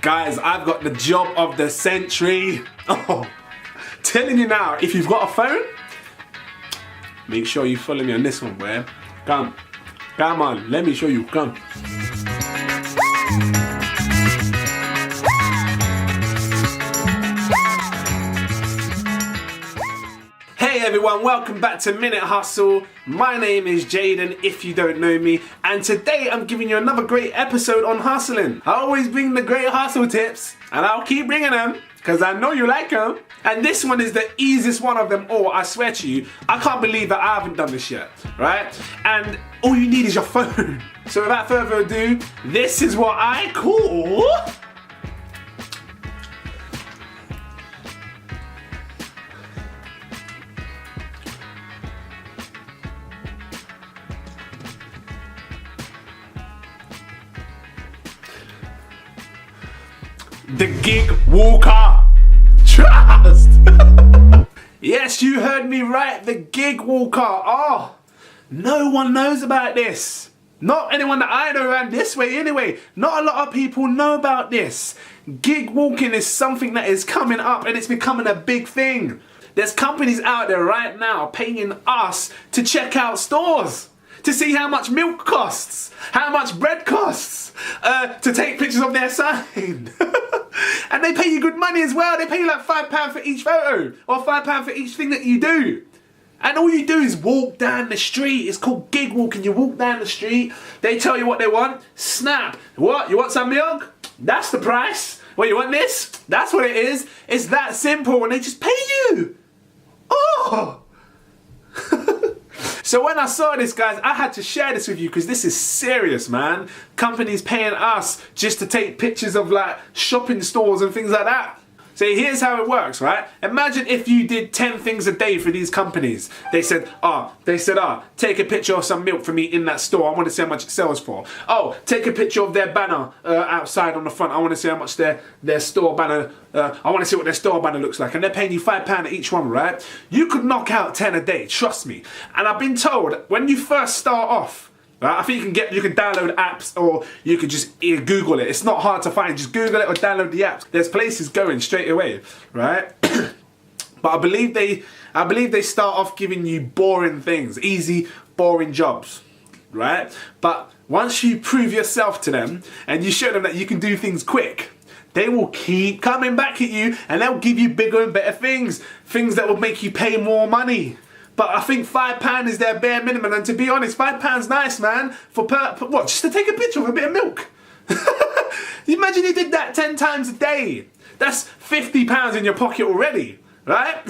Guys, I've got the job of the century. Oh, telling you now, if you've got a phone, make sure you follow me on this one, boy. Come on, let me show you, come. Hey everyone, welcome back to Minute Hustle. My name is Jaden, if you don't know me, and today I'm giving you another great episode on hustling. I always bring the great hustle tips, and I'll keep bringing them, because I know you like them. And this one is the easiest one of them all, I swear to you. I can't believe that I haven't done this yet, right? And all you need is your phone. So without further ado, this is what I call... the gig walker. Trust. Yes, you heard me right. The gig walker. Oh, no one knows about this. Not anyone that I know around this way anyway. Not a lot of people know about this. Gig walking is something that is coming up and it's becoming a big thing. There's companies out there right now paying us to check out stores, to see how much milk costs, how much bread costs, to take pictures of their sign. And they pay you good money as well. They pay you like £5 for each photo, or £5 for each thing that you do. And all you do is walk down the street. It's called gig walking. You walk down the street, they tell you what they want, snap. What, you want some milk? That's the price. What, you want this? That's what it is. It's that simple, and they just pay you. Oh! So when I saw this, guys, I had to share this with you because this is serious, man. Companies paying us just to take pictures of like shopping stores and things like that. So here's how it works, right? Imagine if you did 10 things a day for these companies. They said, take a picture of some milk for me in that store. I want to see how much it sells for. Oh, take a picture of their banner outside on the front. I want to see how much their store banner, I want to see what their store banner looks like. And they're paying you £5 at each one, right? You could knock out 10 a day, trust me. And I've been told, when you first start off, right, I think you can download apps, or you can just Google it. It's not hard to find. Just Google it or download the apps. There's places going straight away, right? But I believe they start off giving you boring things, easy, boring jobs, right? But once you prove yourself to them and you show them that you can do things quick, they will keep coming back at you and they'll give you bigger and better things that will make you pay more money. But I think £5 is their bare minimum, and to be honest, £5's nice, man. For what? Just to take a picture of a bit of milk. Imagine you did that 10 times a day. That's £50 in your pocket already, right?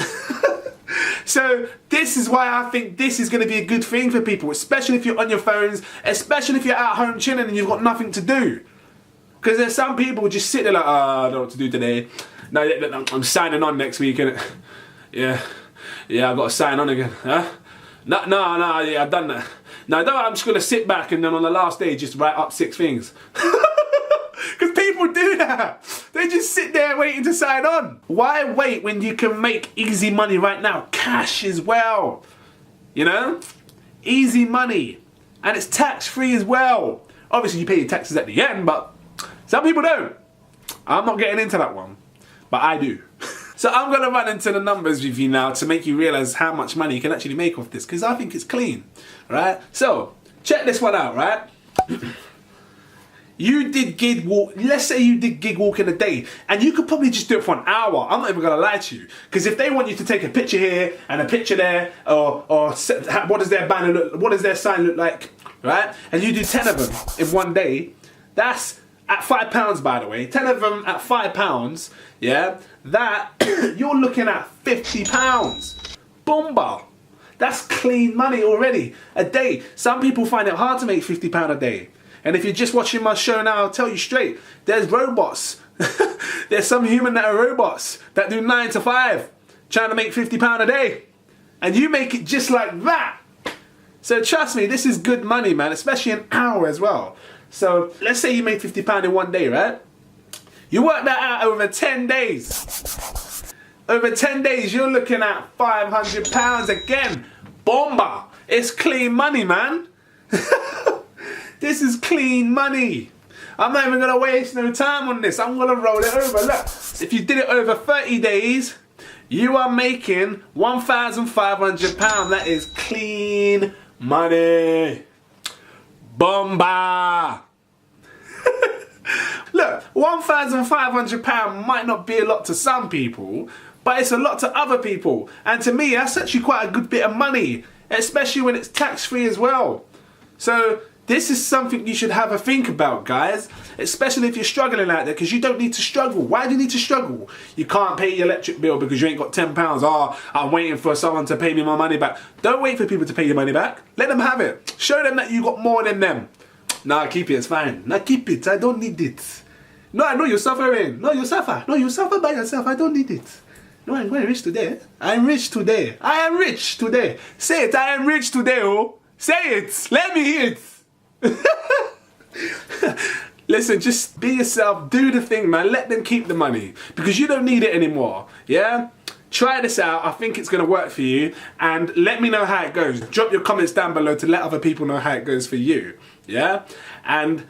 So this is why I think this is going to be a good thing for people, especially if you're on your phones, especially if you're at home chilling and you've got nothing to do. Because there's some people who just sit there like, I don't know what to do today. No, I'm signing on next week, innit? Yeah, I've got to sign on again. Huh? No, yeah, I've done that. No, I'm just going to sit back and then on the last day just write up 6 things. Because people do that. They just sit there waiting to sign on. Why wait when you can make easy money right now? Cash as well. You know? Easy money. And it's tax-free as well. Obviously you pay your taxes at the end, but some people don't. I'm not getting into that one. But I do. So I'm going to run into the numbers with you now to make you realise how much money you can actually make off this, because I think it's clean, right? So, check this one out, right? You did gig walk, let's say you did gig walk in a day, and you could probably just do it for an hour. I'm not even going to lie to you, because if they want you to take a picture here and a picture there, or what does their banner look, what does their sign look like, right? And you do 10 of them in one day, that's at £5, by the way, 10 of them at £5, yeah, that, you're looking at £50. Bomba. That's clean money already, a day. Some people find it hard to make £50 a day. And if you're just watching my show now, I'll tell you straight, there's robots. There's some human that are robots that do 9 to 5, trying to make £50 a day. And you make it just like that. So trust me, this is good money, man, especially an hour as well. So let's say you made £50 in one day, right? You work that out over 10 days. Over 10 days, you're looking at £500 again. Bomba. It's clean money, man. This is clean money. I'm not even gonna waste no time on this. I'm gonna roll it over. Look, if you did it over 30 days, you are making £1,500. That is clean money. Bomba. Look, £1,500 might not be a lot to some people, but it's a lot to other people. And to me, that's actually quite a good bit of money, especially when it's tax-free as well. So this is something you should have a think about, guys, especially if you're struggling out there, because you don't need to struggle. Why do you need to struggle? You can't pay your electric bill because you ain't got £10. Oh, I'm waiting for someone to pay me my money back. Don't wait for people to pay your money back. Let them have it. Show them that you got more than them. Nah, keep it, it's fine. Nah, keep it, I don't need it. No, I know you're suffering. No, you suffer. No, you suffer by yourself. I don't need it. No, I'm going rich today. I'm rich today. I am rich today. Say it, I am rich today, oh. Say it. Let me hear it. Listen, just be yourself. Do the thing, man. Let them keep the money because you don't need it anymore. Yeah? Try this out. I think it's going to work for you. And let me know how it goes. Drop your comments down below to let other people know how it goes for you. Yeah? And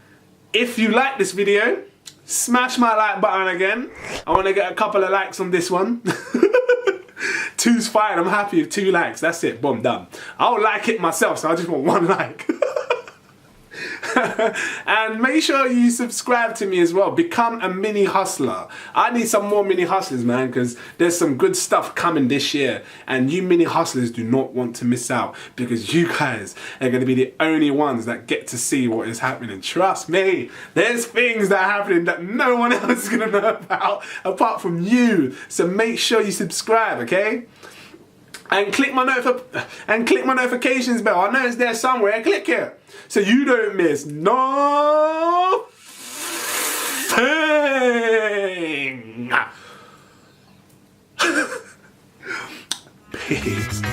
if you like this video, smash my like button again. I want to get a couple of likes on this one. 2's fine. I'm happy with 2 likes. That's it. Boom, done. I'll like it myself, so I just want 1 like. And make sure you subscribe to me as well. Become a mini hustler. I need some more mini hustlers, man, because there's some good stuff coming this year. And you mini hustlers do not want to miss out, because you guys are going to be the only ones that get to see what is happening. Trust me, there's things that are happening that no one else is going to know about apart from you. So make sure you subscribe, okay? And click my notifications bell. I know it's there somewhere. Click it so you don't miss no thing. Peace.